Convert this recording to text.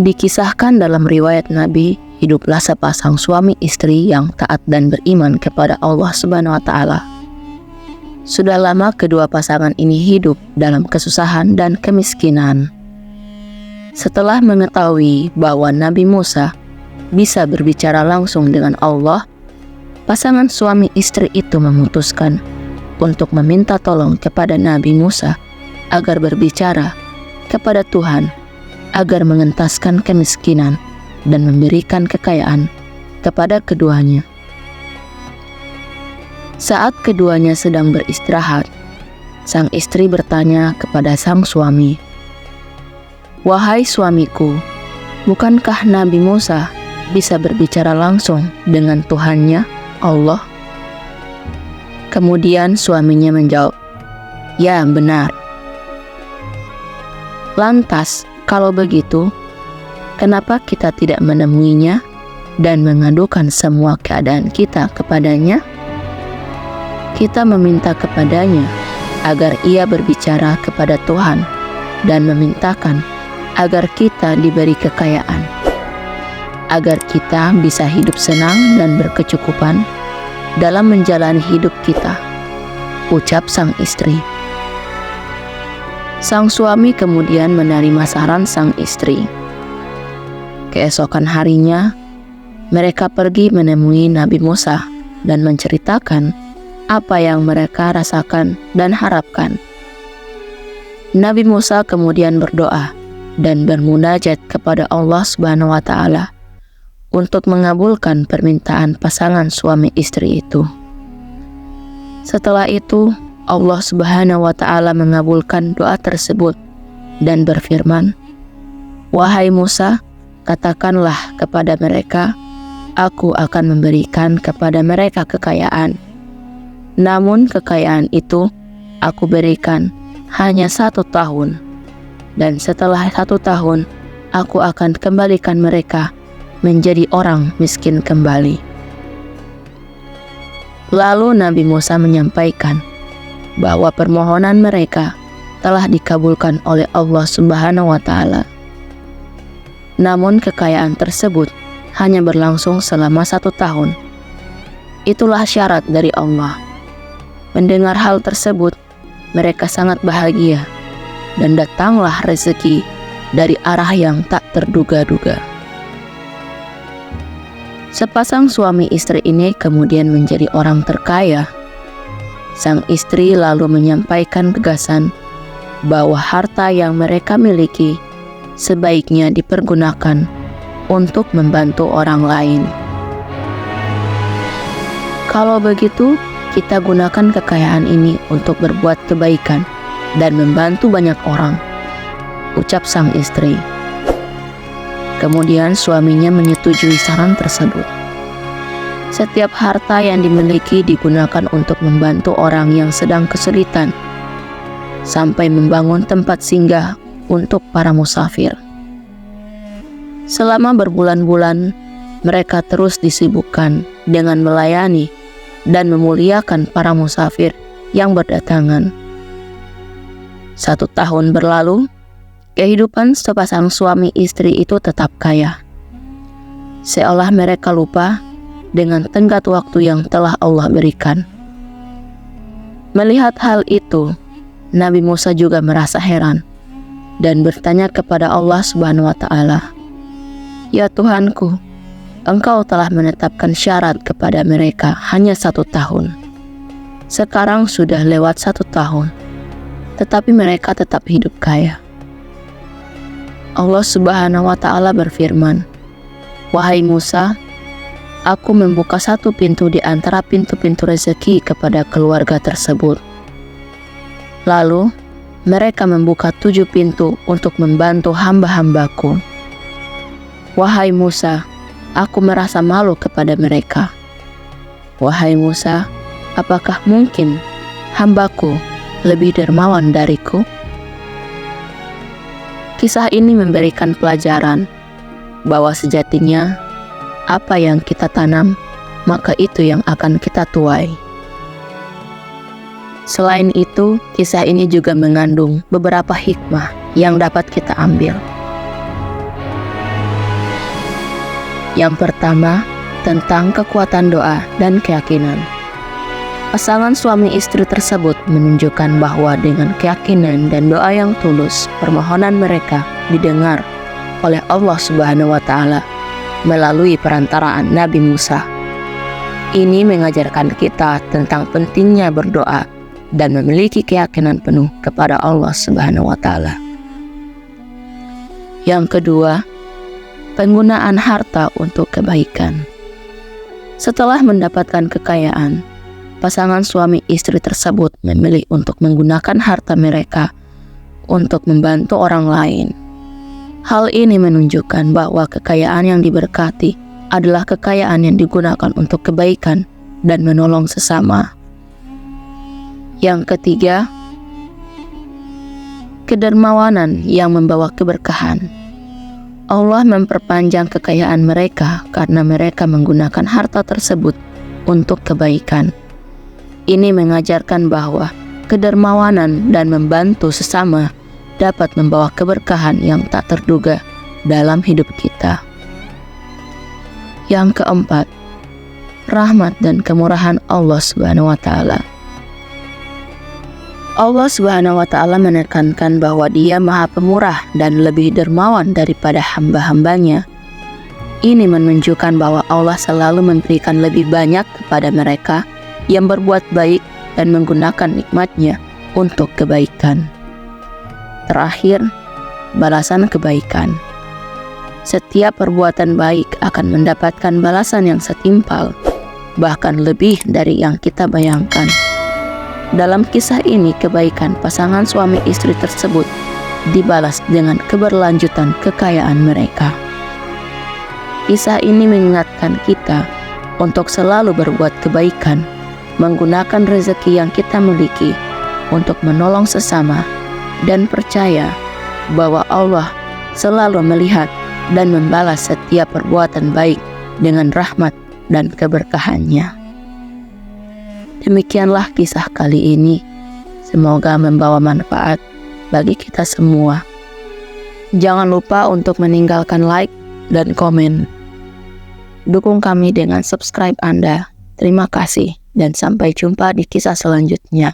Dikisahkan dalam riwayat Nabi, hiduplah sepasang suami istri yang taat dan beriman kepada Allah Subhanahu wa Ta'ala. Sudah lama kedua pasangan ini hidup dalam kesusahan dan kemiskinan. Setelah mengetahui bahwa Nabi Musa bisa berbicara langsung dengan Allah, pasangan suami istri itu memutuskan untuk meminta tolong kepada Nabi Musa agar berbicara kepada Tuhan agar mengentaskan kemiskinan dan memberikan kekayaan kepada keduanya. Saat keduanya sedang beristirahat, sang istri bertanya kepada sang suami, "Wahai suamiku, bukankah Nabi Musa bisa berbicara langsung dengan Tuhannya, Allah?" Kemudian suaminya menjawab, "Ya, benar." "Lantas, kalau begitu, kenapa kita tidak menemuinya dan mengadukan semua keadaan kita kepadanya? Kita meminta kepadanya agar ia berbicara kepada Tuhan dan memintakan agar kita diberi kekayaan, agar kita bisa hidup senang dan berkecukupan dalam menjalani hidup kita," ucap sang istri. Sang suami kemudian menerima saran sang istri. Keesokan harinya, mereka pergi menemui Nabi Musa dan menceritakan apa yang mereka rasakan dan harapkan. Nabi Musa kemudian berdoa dan bermunajat kepada Allah Subhanahu wa Ta'ala untuk mengabulkan permintaan pasangan suami istri itu. Setelah itu, Allah Subhanahu wa Ta'ala mengabulkan doa tersebut dan berfirman, "Wahai Musa, katakanlah kepada mereka, aku akan memberikan kepada mereka kekayaan. Namun kekayaan itu aku berikan hanya 1 tahun. Dan setelah 1 tahun, aku akan kembalikan mereka menjadi orang miskin kembali." Lalu Nabi Musa menyampaikan bahwa permohonan mereka telah dikabulkan oleh Allah Subhanahu wa Ta'ala. Namun kekayaan tersebut hanya berlangsung selama 1 tahun. Itulah syarat dari Allah. Mendengar hal tersebut, mereka sangat bahagia dan datanglah rezeki dari arah yang tak terduga-duga. Sepasang suami istri ini kemudian menjadi orang terkaya. Sang istri lalu menyampaikan gagasan bahwa harta yang mereka miliki sebaiknya dipergunakan untuk membantu orang lain. "Kalau begitu, kita gunakan kekayaan ini untuk berbuat kebaikan dan membantu banyak orang," ucap sang istri. Kemudian suaminya menyetujui saran tersebut. Setiap harta yang dimiliki digunakan untuk membantu orang yang sedang kesulitan, sampai membangun tempat singgah untuk para musafir. Selama berbulan-bulan, mereka terus disibukkan dengan melayani dan memuliakan para musafir yang berdatangan. 1 tahun berlalu, kehidupan sepasang suami istri itu tetap kaya. Seolah mereka lupa dengan tenggat waktu yang telah Allah berikan. Melihat hal itu, Nabi Musa juga merasa heran dan bertanya kepada Allah Subhanahu wa Ta'ala, "Ya Tuhanku, Engkau telah menetapkan syarat kepada mereka hanya 1 tahun. Sekarang sudah lewat 1 tahun, tetapi mereka tetap hidup kaya." Allah Subhanahu wa Ta'ala berfirman, "Wahai Musa, aku membuka 1 pintu di antara pintu-pintu rezeki kepada keluarga tersebut. Lalu mereka membuka 7 pintu untuk membantu hamba-hambaku. Wahai Musa, aku merasa malu kepada mereka. Wahai Musa, apakah mungkin hambaku lebih dermawan dariku?" Kisah ini memberikan pelajaran bahwa sejatinya apa yang kita tanam, maka itu yang akan kita tuai. Selain itu, kisah ini juga mengandung beberapa hikmah yang dapat kita ambil. Yang pertama, tentang kekuatan doa dan keyakinan. Pasangan suami istri tersebut menunjukkan bahwa dengan keyakinan dan doa yang tulus, permohonan mereka didengar oleh Allah Subhanahu wa Ta'ala melalui perantaraan Nabi Musa. Ini mengajarkan kita tentang pentingnya berdoa dan memiliki keyakinan penuh kepada Allah Subhanahu wa Ta'ala. Yang kedua, penggunaan harta untuk kebaikan. Setelah mendapatkan kekayaan, pasangan suami istri tersebut memilih untuk menggunakan harta mereka untuk membantu orang lain. Hal ini menunjukkan bahwa kekayaan yang diberkati adalah kekayaan yang digunakan untuk kebaikan dan menolong sesama. Yang ketiga, kedermawanan yang membawa keberkahan. Allah memperpanjang kekayaan mereka karena mereka menggunakan harta tersebut untuk kebaikan. Ini mengajarkan bahwa kedermawanan dan membantu sesama dapat membawa keberkahan yang tak terduga dalam hidup kita. Yang keempat, rahmat dan kemurahan Allah Subhanahu wa Ta'ala. Allah Subhanahu wa Ta'ala menekankan bahwa Dia Maha Pemurah dan lebih dermawan daripada hamba-hambanya. Ini menunjukkan bahwa Allah selalu memberikan lebih banyak kepada mereka yang berbuat baik dan menggunakan nikmat-Nya untuk kebaikan. Terakhir, balasan kebaikan. Setiap perbuatan baik akan mendapatkan balasan yang setimpal, bahkan lebih dari yang kita bayangkan. Dalam kisah ini, kebaikan pasangan suami istri tersebut dibalas dengan keberlanjutan kekayaan mereka. Kisah ini mengingatkan kita untuk selalu berbuat kebaikan, menggunakan rezeki yang kita miliki untuk menolong sesama, dan percaya bahwa Allah selalu melihat dan membalas setiap perbuatan baik dengan rahmat dan keberkahannya. Demikianlah kisah kali ini. Semoga membawa manfaat bagi kita semua. Jangan lupa untuk meninggalkan like dan komen. Dukung kami dengan subscribe Anda. Terima kasih dan sampai jumpa di kisah selanjutnya.